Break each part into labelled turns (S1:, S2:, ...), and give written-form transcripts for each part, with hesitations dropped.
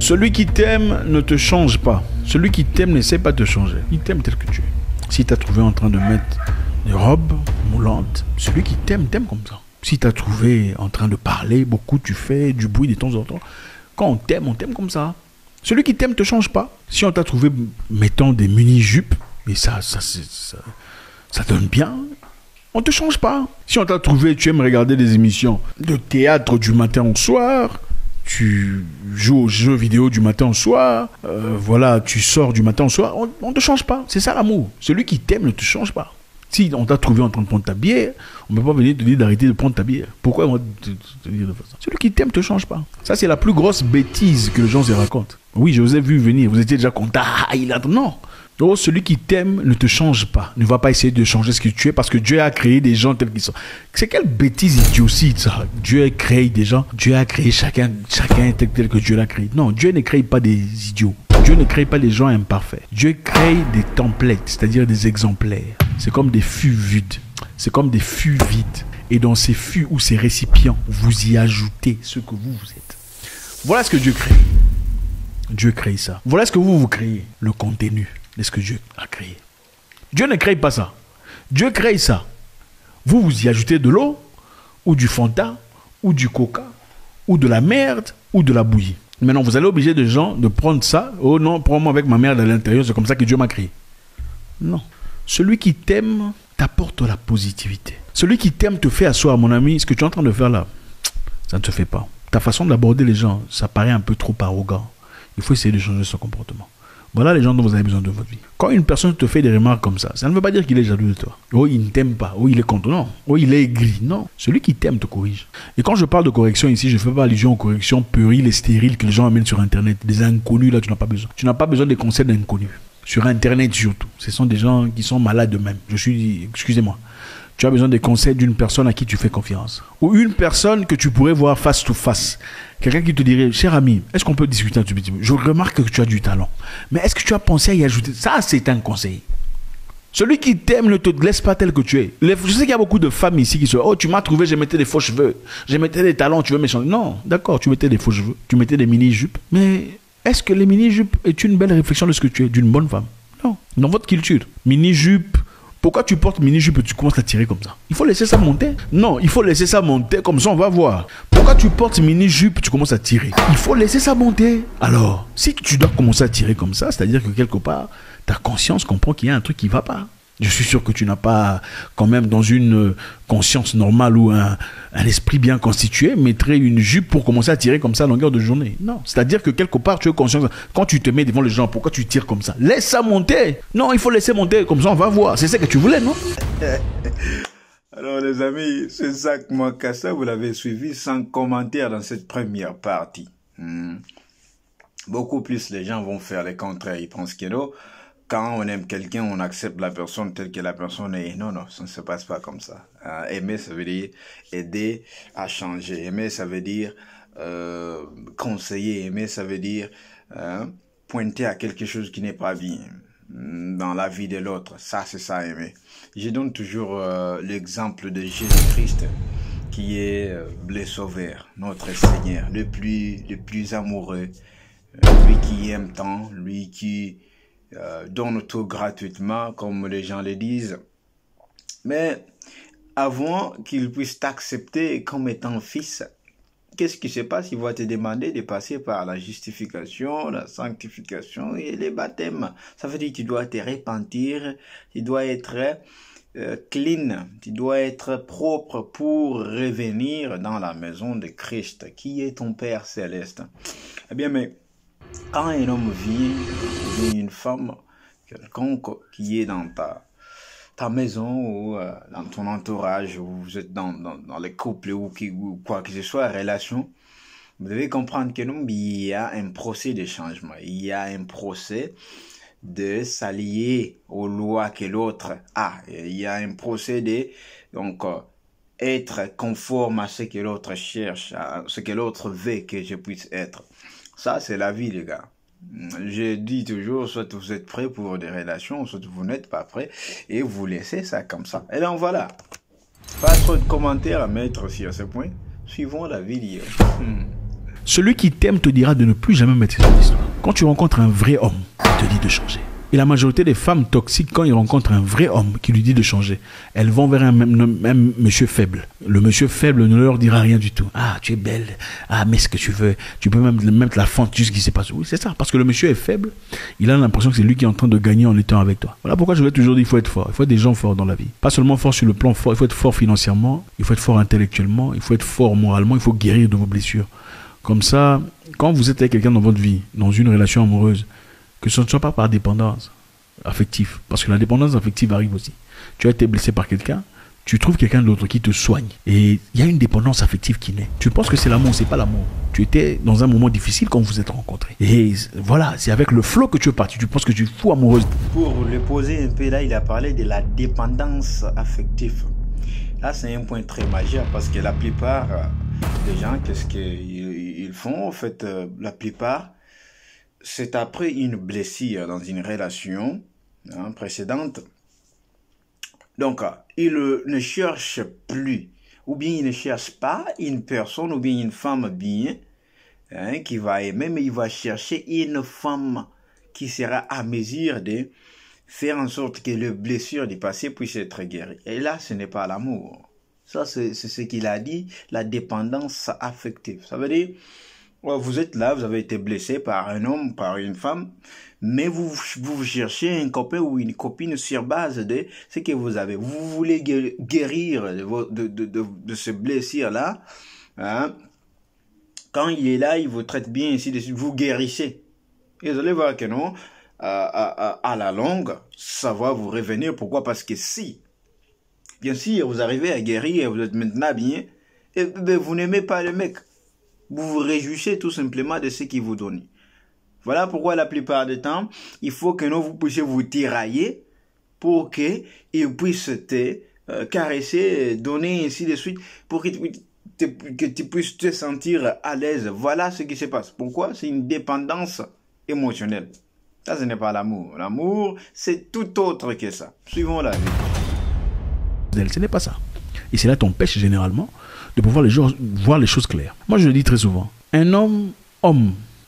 S1: Celui qui t'aime ne te change pas. Celui qui t'aime n'essaie pas de te changer. Il t'aime tel que tu es. Si t'as trouvé en train de mettre des robes moulantes, celui qui t'aime, t'aime comme ça. Si t'as trouvé en train de parler beaucoup, tu fais du bruit de temps en temps. Quand on t'aime comme ça. Celui qui t'aime ne te change pas. Si on t'a trouvé mettant des mini-jupes, et ça donne bien, on ne te change pas. Si on t'a trouvé, tu aimes regarder des émissions de théâtre du matin au soir, tu joues aux jeux vidéo du matin au soir, voilà, tu sors du matin au soir, on ne te change pas. C'est ça l'amour. Celui qui t'aime ne te change pas. Si on t'a trouvé en train de prendre ta bière, on ne peut pas venir te dire d'arrêter de prendre ta bière. Pourquoi on va te dire de faire ça? Celui qui t'aime ne te change pas. Ça, c'est la plus grosse bêtise que les gens se racontent. Oui, je vous ai vu venir, vous étiez déjà content. Ah, il a... Non. Oh, celui qui t'aime ne te change pas. Ne va pas essayer de changer ce que tu es parce que Dieu a créé des gens tels qu'ils sont. C'est quelle bêtise idiotie ça. Dieu a créé des gens. Dieu a créé chacun tel que Dieu l'a créé. Non, Dieu ne crée pas des idiots. Dieu ne crée pas des gens imparfaits. Dieu crée des templates, c'est-à-dire des exemplaires. C'est comme des fûts vides. C'est comme des fûts vides. Et dans ces fûts ou ces récipients, vous y ajoutez ce que vous êtes. Voilà ce que Dieu crée. Dieu crée ça. Voilà ce que vous créez. Le contenu de ce que Dieu a créé. Dieu ne crée pas ça. Dieu crée ça. Vous y ajoutez de l'eau, ou du Fanta, ou du Coca, ou de la merde, ou de la bouillie. Maintenant, vous allez obliger des gens de prendre ça. Oh non, prends-moi avec ma merde à l'intérieur, c'est comme ça que Dieu m'a créé. Non. Celui qui t'aime t'apporte la positivité. Celui qui t'aime te fait asseoir, mon ami, ce que tu es en train de faire là, ça ne te fait pas. Ta façon d'aborder les gens, ça paraît un peu trop arrogant. Il faut essayer de changer son comportement. Voilà les gens dont vous avez besoin de votre vie. Quand une personne te fait des remarques comme ça ne veut pas dire qu'il est jaloux de toi. Oh, il ne t'aime pas. Oh, il est contre. Non. Oh, il est aigri. Non. Celui qui t'aime te corrige. Et quand je parle de correction ici, je ne fais pas allusion aux corrections puériles et stériles que les gens amènent sur Internet. Des inconnus, là, tu n'as pas besoin. Tu n'as pas besoin des conseils d'inconnus. Sur Internet surtout. Ce sont des gens qui sont malades d'eux-mêmes. Excusez-moi. Tu as besoin des conseils d'une personne à qui tu fais confiance. Ou une personne que tu pourrais voir face to face. Quelqu'un qui te dirait, cher ami, est-ce qu'on peut discuter un petit peu? Je remarque que tu as du talent. Mais est-ce que tu as pensé à y ajouter? Ça, c'est un conseil. Celui qui t'aime ne te laisse pas tel que tu es. Je sais qu'il y a beaucoup de femmes ici qui se disent, oh, tu m'as trouvé, je mettais des faux cheveux. Je mettais des talents, tu veux m'échanger. Non, d'accord, tu mettais des faux cheveux. Tu mettais des mini-jupes. Mais est-ce que les mini-jupes est une belle réflexion de ce que tu es, d'une bonne femme? Non. Dans votre culture, mini-jupe. Pourquoi tu portes mini-jupe et tu commences à tirer comme ça? Il faut laisser ça monter. Non, il faut laisser ça monter, comme ça on va voir. Pourquoi tu portes mini-jupe et tu commences à tirer? Il faut laisser ça monter. Alors, si tu dois commencer à tirer comme ça, c'est-à-dire que quelque part, ta conscience comprend qu'il y a un truc qui ne va pas. Je suis sûr que tu n'as pas, quand même, dans une conscience normale ou un esprit bien constitué, mettrais une jupe pour commencer à tirer comme ça à longueur de journée. Non. C'est-à-dire que quelque part, tu as conscience, quand tu te mets devant les gens, pourquoi tu tires comme ça? Laisse ça monter. Non, il faut laisser monter, comme ça on va voir. C'est ça que tu voulais, non?
S2: Alors les amis, c'est Zach Makassa, vous l'avez suivi sans commentaire dans cette première partie. Beaucoup plus les gens vont faire les contraires, ils pensent que non. Quand on aime quelqu'un, on accepte la personne telle que la personne est. Non, non, ça ne se passe pas comme ça. Aimer, ça veut dire aider à changer. Aimer, ça veut dire conseiller. Aimer, ça veut dire pointer à quelque chose qui n'est pas bien dans la vie de l'autre. Ça, c'est ça, aimer. Je donne toujours l'exemple de Jésus-Christ, qui est le Sauveur, notre Seigneur, le plus amoureux, lui qui aime tant, lui qui donne tout gratuitement, comme les gens le disent. Mais avant qu'il puisse t'accepter comme étant fils, qu'est-ce qui se passe? Il va te demander de passer par la justification, la sanctification et les baptêmes. Ça veut dire que tu dois te repentir, tu dois être clean, tu dois être propre pour revenir dans la maison de Christ, qui est ton Père céleste. Eh bien, mais quand un homme vient, une femme, quelconque qui est dans ta maison ou dans ton entourage, ou vous êtes dans les couples ou quoi que ce soit, relation, vous devez comprendre que non, il y a un procès de changement, il y a un procès de s'allier aux lois que l'autre a, il y a un procès de être conforme à ce que l'autre cherche, à ce que l'autre veut que je puisse être. Ça, c'est la vie, les gars. Je dis toujours, soit vous êtes prêts pour des relations, soit vous n'êtes pas prêts, et vous laissez ça comme ça. Et donc voilà. Pas trop de commentaires à mettre sur ce point. Suivons la vidéo.
S1: Celui qui t'aime te dira de ne plus jamais mettre cette histoire. Quand tu rencontres un vrai homme, il te dit de changer. Et la majorité des femmes toxiques, quand ils rencontrent un vrai homme qui lui dit de changer, elles vont vers un même monsieur faible. Le monsieur faible ne leur dira rien du tout. Ah, tu es belle. Ah, mais ce que tu veux. Tu peux même te la fente juste ce qui s'est passé. Oui, c'est ça. Parce que le monsieur est faible. Il a l'impression que c'est lui qui est en train de gagner en étant avec toi. Voilà pourquoi je vous ai toujours dit il faut être fort. Il faut être des gens forts dans la vie. Pas seulement fort sur le plan fort. Il faut être fort financièrement. Il faut être fort intellectuellement. Il faut être fort moralement. Il faut guérir de vos blessures. Comme ça, quand vous êtes avec quelqu'un dans votre vie, dans une relation amoureuse, que ce ne soit pas par dépendance affective, parce que la dépendance affective arrive aussi. Tu as été blessé par quelqu'un, tu trouves quelqu'un d'autre qui te soigne, et il y a une dépendance affective qui naît. Tu penses que c'est l'amour, c'est pas l'amour. Tu étais dans un moment difficile quand vous vous êtes rencontrés. Et voilà, c'est avec le flow que tu es parti. Tu penses que tu es fou amoureuse.
S2: Pour le poser un peu là, il a parlé de la dépendance affective. Là, c'est un point très majeur parce que la plupart des gens, qu'est-ce qu'ils font? En fait, la plupart, c'est après une blessure dans une relation précédente. Donc, ils ne cherchent plus, ou bien ils ne cherchent pas une personne, ou bien une femme bien, qui va aimer, mais il va chercher une femme qui sera à mesure de faire en sorte que les blessures du passé puissent être guéries. Et là, ce n'est pas l'amour. Ça, c'est ce qu'il a dit, la dépendance affective. Ça veut dire, vous êtes là, vous avez été blessé par un homme, par une femme, mais vous cherchez un copain ou une copine sur base de ce que vous avez. Vous voulez guérir de ce blessure-là. Hein? Quand il est là, il vous traite bien, ainsi de suite, vous guérissez. Et vous allez voir que non, à la longue, ça va vous revenir. Pourquoi? Parce que si, bien sûr, vous arrivez à guérir et vous êtes maintenant bien, et vous n'aimez pas le mec. Vous vous réjouissez tout simplement de ce qu'il vous donne. Voilà pourquoi la plupart du temps, il faut que vous puissiez vous tirailler pour qu'il puisse te caresser, donner ainsi de suite, pour que tu puisses te sentir à l'aise. Voilà ce qui se passe. Pourquoi? C'est une dépendance émotionnelle. Ça, ce n'est pas l'amour. L'amour, c'est tout autre que ça. Suivons la vie.
S1: Ce n'est pas ça. Et cela t'empêche généralement de pouvoir voir les choses claires. Moi, je le dis très souvent. Un homme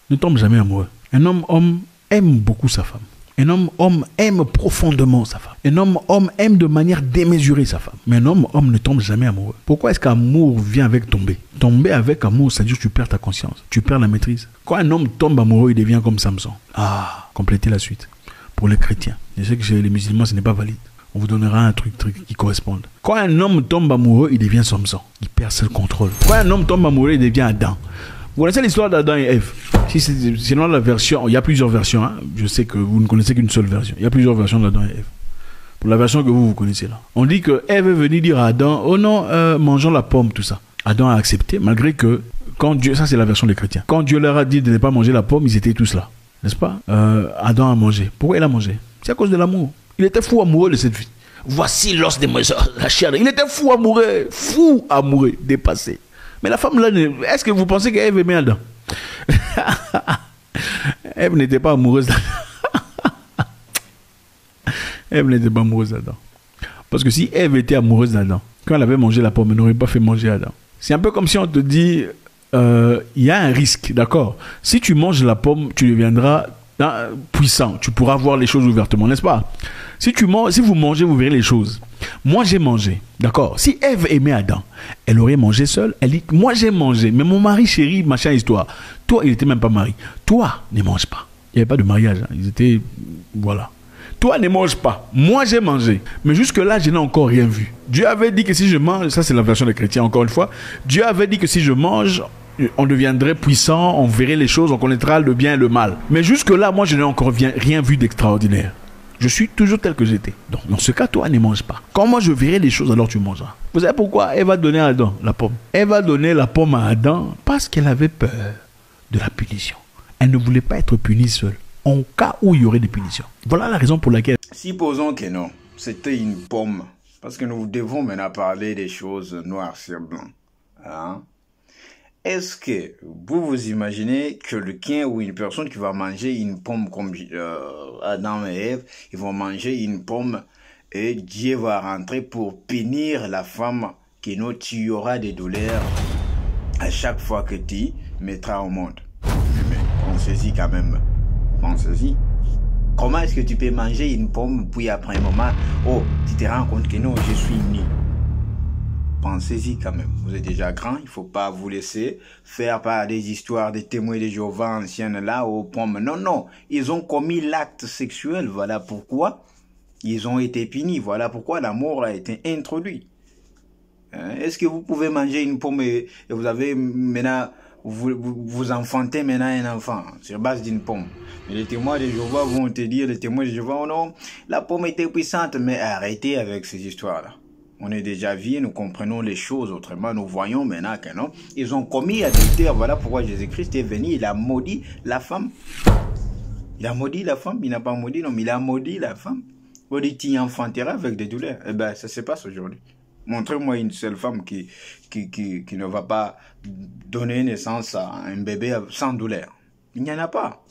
S1: ne tombe jamais amoureux. Un homme aime beaucoup sa femme. Un homme aime profondément sa femme. Un homme aime de manière démesurée sa femme. Mais un homme ne tombe jamais amoureux. Pourquoi est-ce qu'amour vient avec tomber? Tomber avec amour, c'est-à-dire que tu perds ta conscience. Tu perds la maîtrise. Quand un homme tombe amoureux, il devient comme Samson. Ah, complétez la suite. Pour les chrétiens. Je sais que chez les musulmans, ce n'est pas valide. On vous donnera un truc qui corresponde. Quand un homme tombe amoureux, il devient Samson. Il perd son contrôle. Quand un homme tombe amoureux, il devient Adam. Vous connaissez l'histoire d'Adam et Ève? Sinon la version, il y a plusieurs versions. Hein. Je sais que vous ne connaissez qu'une seule version. Il y a plusieurs versions d'Adam et Ève. Pour la version que vous connaissez là. On dit que Ève est venue dire à Adam, oh non, mangeons la pomme, tout ça. Adam a accepté, malgré que, quand Dieu, ça c'est la version des chrétiens. Quand Dieu leur a dit de ne pas manger la pomme, ils étaient tous là. N'est-ce pas? Adam a mangé. Pourquoi il a mangé? C'est à cause de l'amour. Il était fou amoureux de cette vie. Voici l'os de la chair. Il était fou amoureux, dépassé. Mais la femme là, est-ce que vous pensez qu'Ève aimait Adam? Ève n'était pas amoureuse d'Adam. Ève n'était pas amoureuse d'Adam. Parce que si Ève était amoureuse d'Adam, quand elle avait mangé la pomme, elle n'aurait pas fait manger Adam. C'est un peu comme si on te dit, il y a un risque, d'accord? Si tu manges la pomme, tu deviendras puissant. Tu pourras voir les choses ouvertement, n'est-ce pas? Si vous mangez, vous verrez les choses. Moi, j'ai mangé, d'accord? Si Ève aimait Adam, elle aurait mangé seule. Elle dit, moi, j'ai mangé, mais mon mari chéri, machin histoire. Toi, il n'était même pas marié. Toi, ne mange pas. Il n'y avait pas de mariage. Hein. Ils étaient, voilà. Toi, ne mange pas. Moi, j'ai mangé. Mais jusque-là, je n'ai encore rien vu. Dieu avait dit que si je mange, ça c'est la version des chrétiens, encore une fois. Dieu avait dit que si je mange, on deviendrait puissant, on verrait les choses, on connaîtra le bien et le mal. Mais jusque-là, moi, je n'ai encore rien vu d'extraordinaire. Je suis toujours tel que j'étais. Donc, dans ce cas, toi, ne mange pas. Quand moi, je verrai les choses, alors tu mangeras. Vous savez pourquoi elle va donner à Adam la pomme? Elle va donner la pomme à Adam parce qu'elle avait peur de la punition. Elle ne voulait pas être punie seule, en cas où il y aurait des punitions. Voilà la raison pour laquelle...
S2: Supposons que non, c'était une pomme. Parce que nous devons maintenant parler des choses noires sur blanc. Hein? Est-ce que vous imaginez quelqu'un ou une personne qui va manger une pomme comme Adam et Ève, ils vont manger une pomme et Dieu va rentrer pour punir la femme qui tu auras des douleurs à chaque fois que tu mettra au monde. Mais pensez-y quand même. Pensez-y. Comment est-ce que tu peux manger une pomme, puis après un moment, oh, tu te rends compte que non, je suis nul. Pensez-y quand même. Vous êtes déjà grand, il ne faut pas vous laisser faire par des histoires des témoins de Jéhovah anciennes là aux pommes. Non, non, ils ont commis l'acte sexuel, voilà pourquoi ils ont été punis, voilà pourquoi la mort a été introduite. Est-ce que vous pouvez manger une pomme et vous avez maintenant, vous enfantez maintenant un enfant sur base d'une pomme? Mais les témoins de Jéhovah vont te dire, les témoins de Jéhovah, oh non, la pomme était puissante, mais arrêtez avec ces histoires-là. On est déjà vieux, nous comprenons les choses autrement, nous voyons maintenant que non. Ils ont commis adultère, voilà pourquoi Jésus-Christ est venu, il a maudit la femme. Il a maudit la femme, il n'a pas maudit, non, mais il a maudit la femme. On dit, tu enfanteras avec des douleurs. Eh bien, ça se passe aujourd'hui. Montrez-moi une seule femme qui ne va pas donner naissance à un bébé sans douleur. Il n'y en a pas.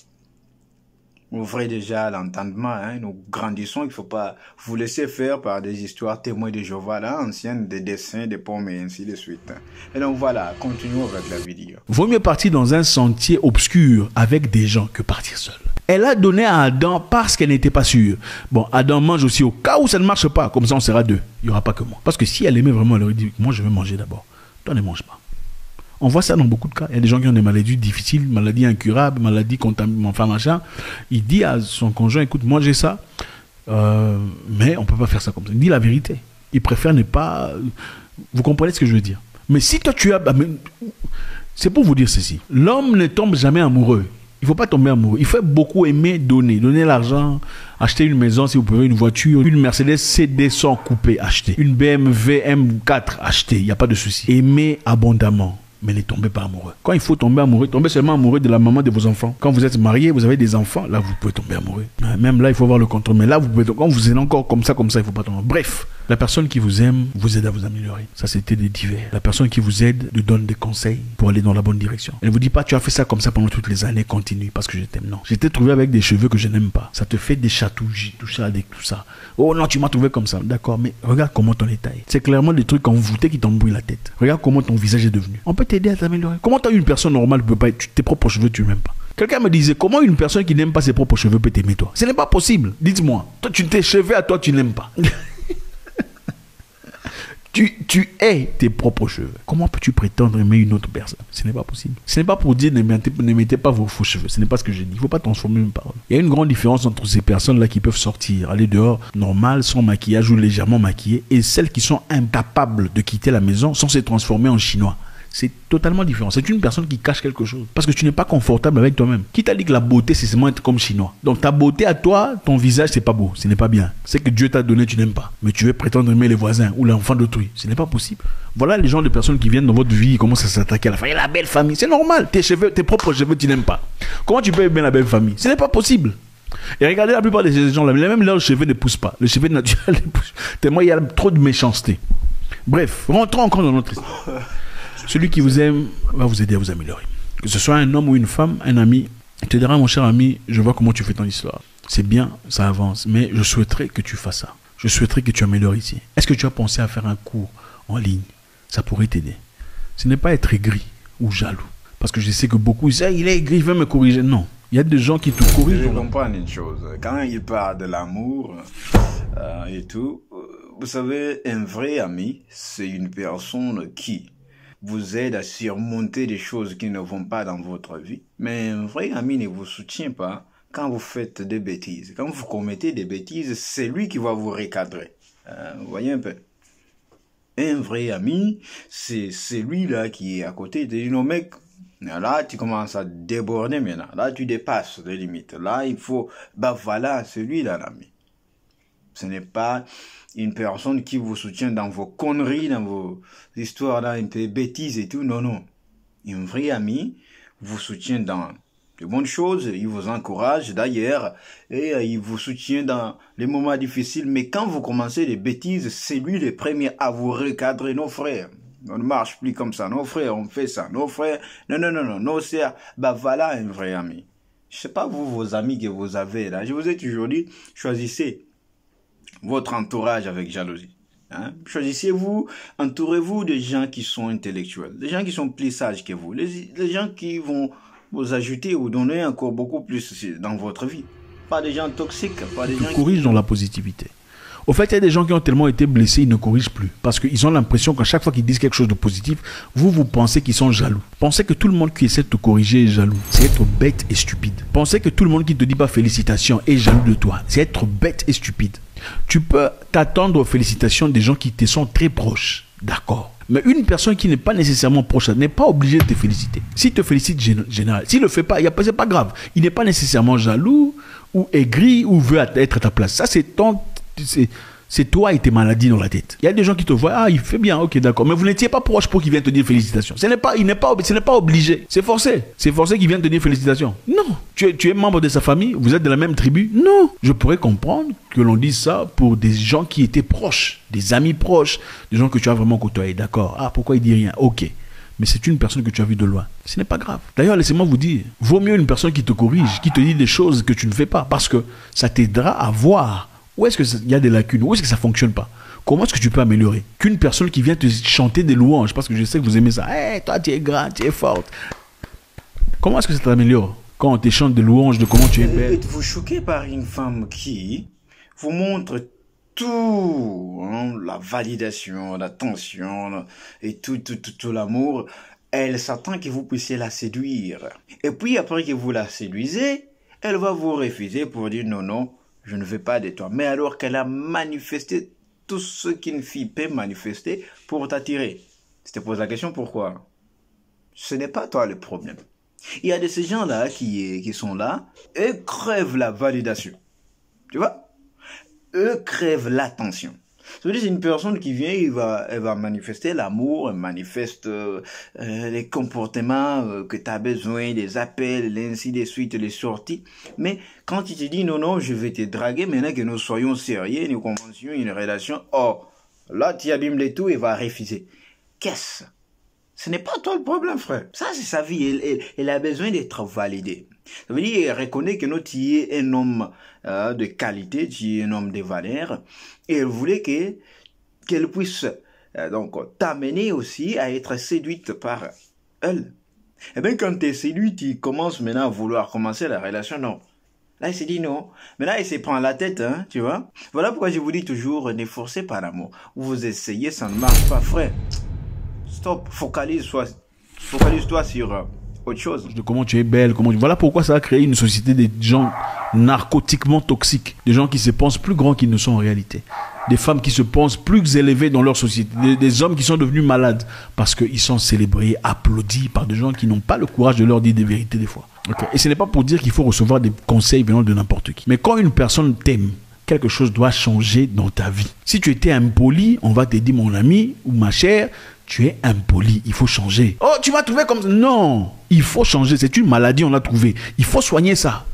S2: Ouvrez déjà l'entendement, hein, nous grandissons, il ne faut pas vous laisser faire par des histoires témoins de Jéhovah, là, anciennes, des dessins, des pommes et ainsi de suite. Et donc voilà, continuons avec la vidéo.
S1: Vaut mieux partir dans un sentier obscur avec des gens que partir seul. Elle a donné à Adam parce qu'elle n'était pas sûre. Bon, Adam mange aussi au cas où ça ne marche pas, comme ça on sera deux. Il n'y aura pas que moi. Parce que si elle aimait vraiment, elle aurait dit, moi je vais manger d'abord. Toi ne mange pas. On voit ça dans beaucoup de cas. Il y a des gens qui ont des maladies difficiles, maladies incurables, maladies contaminantes, enfin machin. Il dit à son conjoint, écoute, moi j'ai ça, mais on ne peut pas faire ça comme ça. Il dit la vérité. Il préfère ne pas... Vous comprenez ce que je veux dire? Mais si toi tu as... C'est pour vous dire ceci. L'homme ne tombe jamais amoureux. Il ne faut pas tomber amoureux. Il faut beaucoup aimer donner. Donner l'argent, acheter une maison si vous pouvez, une voiture, une Mercedes CD100 coupée, acheter. Une BMW M4, acheter. Il n'y a pas de souci. Aimer abondamment. Mais ne tombez pas amoureux. Quand il faut tomber amoureux, tombez seulement amoureux de la maman de vos enfants. Quand vous êtes marié, vous avez des enfants, là vous pouvez tomber amoureux. Même là, il faut avoir le contrôle. Mais là, vous pouvez, quand vous êtes encore comme ça, il ne faut pas tomber. Bref, la personne qui vous aime vous aide à vous améliorer. Ça, c'était des divers. La personne qui vous aide lui donne des conseils pour aller dans la bonne direction. Elle ne vous dit pas, tu as fait ça comme ça pendant toutes les années, continue parce que je t'aime. Non. J'étais trouvé avec des cheveux que je n'aime pas. Ça te fait des chatouilles, tout ça, avec tout ça. Oh non, tu m'as trouvé comme ça. D'accord, mais regarde comment ton état est. C'est clairement des trucs envoûtés qui t'embrouillent la tête. Regarde comment ton visage est devenu. On peut t'aider à t'améliorer. Comment une personne normale peut pas tes propres cheveux, tu n'aimes pas? Quelqu'un me disait, comment une personne qui n'aime pas ses propres cheveux peut t'aimer toi? Ce n'est pas possible. Dites-moi. Toi, tes cheveux à toi, tu n'aimes pas. tu hais tes propres cheveux. Comment peux-tu prétendre aimer une autre personne? Ce n'est pas possible. Ce n'est pas pour dire ne mettez pas vos faux cheveux. Ce n'est pas ce que j'ai dit. Il ne faut pas transformer une parole. Il y a une grande différence entre ces personnes-là qui peuvent sortir, aller dehors, normal, sans maquillage ou légèrement maquillées, et celles qui sont incapables de quitter la maison sans se transformer en chinois. C'est totalement différent. C'est une personne qui cache quelque chose. Parce que tu n'es pas confortable avec toi-même. Qui t'a dit que la beauté, c'est seulement être comme chinois? Donc ta beauté à toi, ton visage, c'est pas beau. Ce n'est pas bien. C'est que Dieu t'a donné, tu n'aimes pas. Mais tu veux prétendre aimer les voisins ou l'enfant d'autrui. Ce n'est pas possible. Voilà les gens de personnes qui viennent dans votre vie et commencent à s'attaquer à la famille. La belle famille, c'est normal. Tes cheveux, tes propres cheveux, tu n'aimes pas. Comment tu peux aimer la belle famille? Ce n'est pas possible. Et regardez la plupart de ces gens-là, même leurs cheveux ne poussent pas. Les cheveux naturels ne poussent. Tellement il y a trop de méchanceté. Bref, rentrons encore dans notre histoire. Celui qui vous aime va vous aider à vous améliorer. Que ce soit un homme ou une femme, un ami, il te dira, mon cher ami, je vois comment tu fais ton histoire. C'est bien, ça avance, mais je souhaiterais que tu fasses ça. Je souhaiterais que tu améliores ici. Est-ce que tu as pensé à faire un cours en ligne? Ça pourrait t'aider. Ce n'est pas être aigri ou jaloux. Parce que je sais que beaucoup disent, il est aigri, il veut me corriger. Non. Il y a des gens qui te corrigent.
S2: Je comprends une chose. Quand il parle de l'amour et tout, vous savez, un vrai ami, c'est une personne qui vous aide à surmonter des choses qui ne vont pas dans votre vie. Mais un vrai ami ne vous soutient pas quand vous faites des bêtises. Quand vous commettez des bêtises, c'est lui qui va vous recadrer. Vous voyez un peu? Un vrai ami, c'est celui-là qui est à côté. Tu dis, non mec, là tu commences à déborder maintenant. Là tu dépasses les limites. Là il faut, voilà, celui-là l'ami. Ce n'est pas une personne qui vous soutient dans vos conneries, dans vos histoires, dans des bêtises et tout. Non, non. Un vrai ami vous soutient dans de bonnes choses, il vous encourage d'ailleurs, et il vous soutient dans les moments difficiles. Mais quand vous commencez les bêtises, c'est lui le premier à vous recadrer. Nos frères, on ne marche plus comme ça. Nos frères, on fait ça. Nos frères, non, nos sœurs. Voilà un vrai ami. Je sais pas vous, vos amis que vous avez là. Je vous ai toujours dit, choisissez votre entourage avec jalousie. Hein? Choisissez-vous, entourez-vous de gens qui sont intellectuels, des gens qui sont plus sages que vous, les gens qui vont vous ajouter ou donner encore beaucoup plus dans votre vie. Pas des gens toxiques, pas des gens qui
S1: corrigent dans la positivité. Au fait, il y a des gens qui ont tellement été blessés, ils ne corrigent plus. Parce qu'ils ont l'impression qu'à chaque fois qu'ils disent quelque chose de positif, vous pensez qu'ils sont jaloux. Pensez que tout le monde qui essaie de te corriger est jaloux. C'est être bête et stupide. Pensez que tout le monde qui ne te dit pas félicitations est jaloux de toi. C'est être bête et stupide. Tu peux t'attendre aux félicitations des gens qui te sont très proches. D'accord. Mais une personne qui n'est pas nécessairement proche n'est pas obligée de te féliciter. S'il te félicite, général. S'il ne le fait pas, c'est pas grave. Il n'est pas nécessairement jaloux ou aigri ou veut être à ta place. Ça, c'est toi et tes maladies dans la tête. Il y a des gens qui te voient, ah, il fait bien, ok, d'accord. Mais vous n'étiez pas proche pour qu'il vienne te dire félicitations. Ce n'est pas obligé. C'est forcé. C'est forcé qu'il vienne te dire félicitations. Non. Tu es membre de sa famille, vous êtes de la même tribu. Non. Je pourrais comprendre que l'on dise ça pour des gens qui étaient proches, des amis proches, des gens que tu as vraiment côtoyés. D'accord. Ah, pourquoi il dit rien? Ok. Mais c'est une personne que tu as vue de loin. Ce n'est pas grave. D'ailleurs, laissez-moi vous dire, vaut mieux une personne qui te corrige, qui te dit des choses que tu ne fais pas, parce que ça t'aidera à voir où est-ce qu'il y a des lacunes, où est-ce que ça ne fonctionne pas. Comment est-ce que tu peux améliorer? Qu'une personne qui vient te chanter des louanges, parce que je sais que vous aimez ça. Hey, toi, tu es grande, tu es forte. Comment est-ce que ça t'améliore quand on te chante des louanges de comment tu es belle?
S2: Êtes-vous choqué par une femme qui vous montre tout, hein, la validation, l'attention et tout l'amour? Elle s'attend que vous puissiez la séduire. Et puis après que vous la séduisez, elle va vous refuser pour dire non, je ne veux pas de toi. Mais alors qu'elle a manifesté tout ce qu'une fille peut manifester pour t'attirer. Tu te poses la question pourquoi? Ce n'est pas toi le problème. Il y a de ces gens-là qui sont là, eux crèvent la validation. Tu vois? Eux crèvent l'attention. Ça veut dire c'est une personne qui vient, elle va manifester l'amour, elle manifeste les comportements que tu as besoin, les appels, ainsi de suite, les sorties. Mais quand il te dit non, je vais te draguer, maintenant que nous soyons sérieux, nous commencions une relation, oh, là tu abîmes le tout et va refuser. Qu'est-ce? Ce n'est pas toi le problème, frère. Ça, c'est sa vie. Elle a besoin d'être validée. Ça veut dire, elle reconnaît que tu es un homme de qualité, tu es un homme de valeur. Et elle voulait qu'elle puisse donc t'amener aussi à être séduite par elle. Et bien, quand tu es séduite, tu commences maintenant à vouloir commencer la relation. Non. Là, il s'est dit non. Mais là, il se prend la tête, hein, tu vois. Voilà pourquoi je vous dis toujours, ne forcez pas l'amour. Vous essayez, ça ne marche pas, frère. Stop, focalise-toi sur autre chose.
S1: De comment tu es belle, voilà pourquoi ça a créé une société de gens narcotiquement toxiques, des gens qui se pensent plus grands qu'ils ne sont en réalité, des femmes qui se pensent plus élevées dans leur société, des hommes qui sont devenus malades parce qu'ils sont célébrés, applaudis par des gens qui n'ont pas le courage de leur dire des vérités des fois. Okay. Et ce n'est pas pour dire qu'il faut recevoir des conseils venant de n'importe qui. Mais quand une personne t'aime, quelque chose doit changer dans ta vie. Si tu étais impoli, on va te dire mon ami ou ma chère, tu es impoli, il faut changer. Oh, tu m'as trouvé comme ça. Non, il faut changer, c'est une maladie, on l'a trouvé. Il faut soigner ça.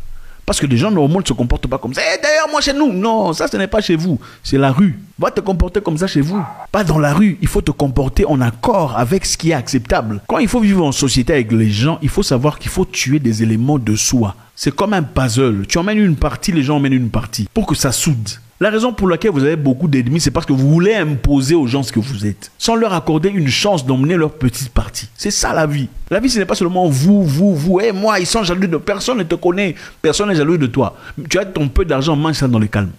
S1: Parce que les gens normaux ne se comportent pas comme ça. Et d'ailleurs, moi chez nous, non, ça ce n'est pas chez vous, c'est la rue. Va te comporter comme ça chez vous. Pas dans la rue, il faut te comporter en accord avec ce qui est acceptable. Quand il faut vivre en société avec les gens, il faut savoir qu'il faut tuer des éléments de soi. C'est comme un puzzle. Tu emmènes une partie, les gens emmènent une partie. Pour que ça soude. La raison pour laquelle vous avez beaucoup d'ennemis, c'est parce que vous voulez imposer aux gens ce que vous êtes, sans leur accorder une chance d'emmener leur petite partie. C'est ça la vie. La vie, ce n'est pas seulement vous, et moi, ils sont jaloux de personne ne te connaît, personne n'est jaloux de toi. Tu as ton peu d'argent, mange ça dans le calme.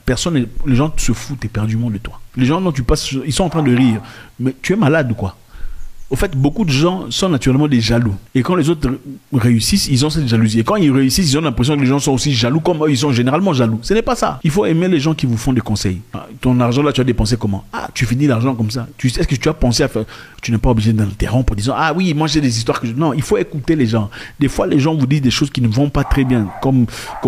S1: Les gens se foutent éperdument de toi. Les gens dont tu passes, ils sont en train de rire. Mais tu es malade ou quoi? Au fait, beaucoup de gens sont naturellement des jaloux. Et quand les autres réussissent, ils ont cette jalousie. Et quand ils réussissent, ils ont l'impression que les gens sont aussi jaloux comme eux, ils sont généralement jaloux. Ce n'est pas ça. Il faut aimer les gens qui vous font des conseils. Ton argent là, tu as dépensé comment? Ah, tu finis l'argent comme ça. Est-ce que tu as pensé à faire? Tu n'es pas obligé d'interrompre en disant, ah oui, moi j'ai des histoires que je... Non, il faut écouter les gens. Des fois, les gens vous disent des choses qui ne vont pas très bien,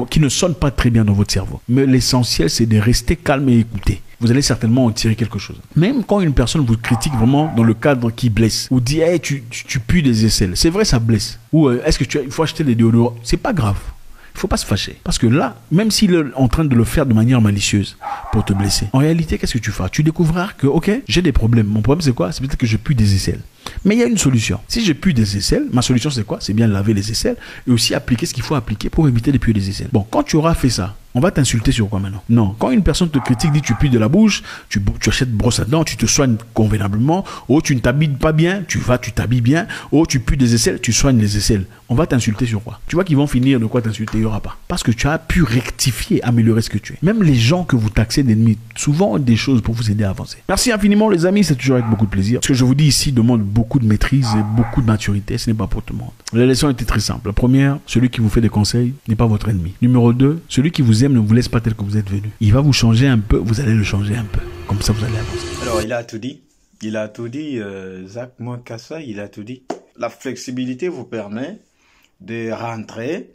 S1: qui ne sonnent pas très bien dans votre cerveau. Mais l'essentiel, c'est de rester calme et écouter. Vous allez certainement en tirer quelque chose. Même quand une personne vous critique vraiment dans le cadre qui blesse, ou dit hey, tu pues des aisselles, c'est vrai ça blesse. Ou est-ce que il faut acheter des déodorants? C'est pas grave. Il ne faut pas se fâcher. Parce que là, même s'il est en train de le faire de manière malicieuse pour te blesser, en réalité, qu'est-ce que tu feras? Tu découvriras que, ok, j'ai des problèmes. Mon problème, c'est quoi? C'est peut-être que je pue des aisselles. Mais il y a une solution. Si je pue des aisselles, ma solution, c'est quoi? C'est bien laver les aisselles et aussi appliquer ce qu'il faut appliquer pour éviter de puer des aisselles. Bon, quand tu auras fait ça, On va t'insulter sur quoi maintenant? Non. Quand une personne te critique, dit tu pues de la bouche, tu achètes brosse à dents, tu te soignes convenablement, oh tu ne t'habilles pas bien, tu t'habilles bien, oh tu pues des aisselles, tu soignes les aisselles. On va t'insulter sur quoi? Tu vois qu'ils vont finir de quoi t'insulter, il n'y aura pas. Parce que tu as pu rectifier, améliorer ce que tu es. Même les gens que vous taxez d'ennemis, souvent ont des choses pour vous aider à avancer. Merci infiniment les amis, c'est toujours avec beaucoup de plaisir. Ce que je vous dis ici demande beaucoup de maîtrise et beaucoup de maturité, ce n'est pas pour tout le monde. La leçon était très simple. La première, celui qui vous fait des conseils n'est pas votre ennemi. Numéro 2, celui qui vous aime ne vous laisse pas tel que vous êtes venu. Il va vous changer un peu, vous allez le changer un peu. Comme ça, vous allez avancer.
S2: Alors, il a tout dit. Il a tout dit, Zach Monkassa, il a tout dit. La flexibilité vous permet de rentrer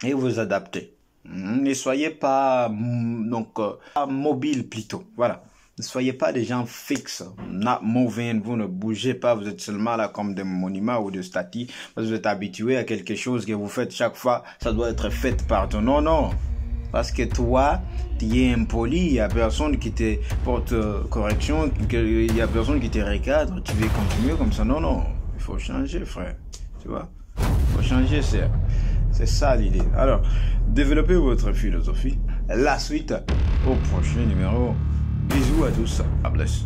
S2: et vous adapter. Ne soyez pas mobile plutôt. Voilà. Ne soyez pas des gens fixes, not moving, vous ne bougez pas, vous êtes seulement là comme des monuments ou des statues, parce que vous êtes habitué à quelque chose que vous faites chaque fois, ça doit être fait par toi. Non, non. Parce que toi, tu es impoli, il n'y a personne qui te porte correction, il n'y a personne qui te recadre, tu veux continuer comme ça. Non, non, il faut changer, frère. Tu vois? Il faut changer, c'est ça l'idée. Alors, développez votre philosophie. La suite au prochain numéro. Bisous à tous. God bless.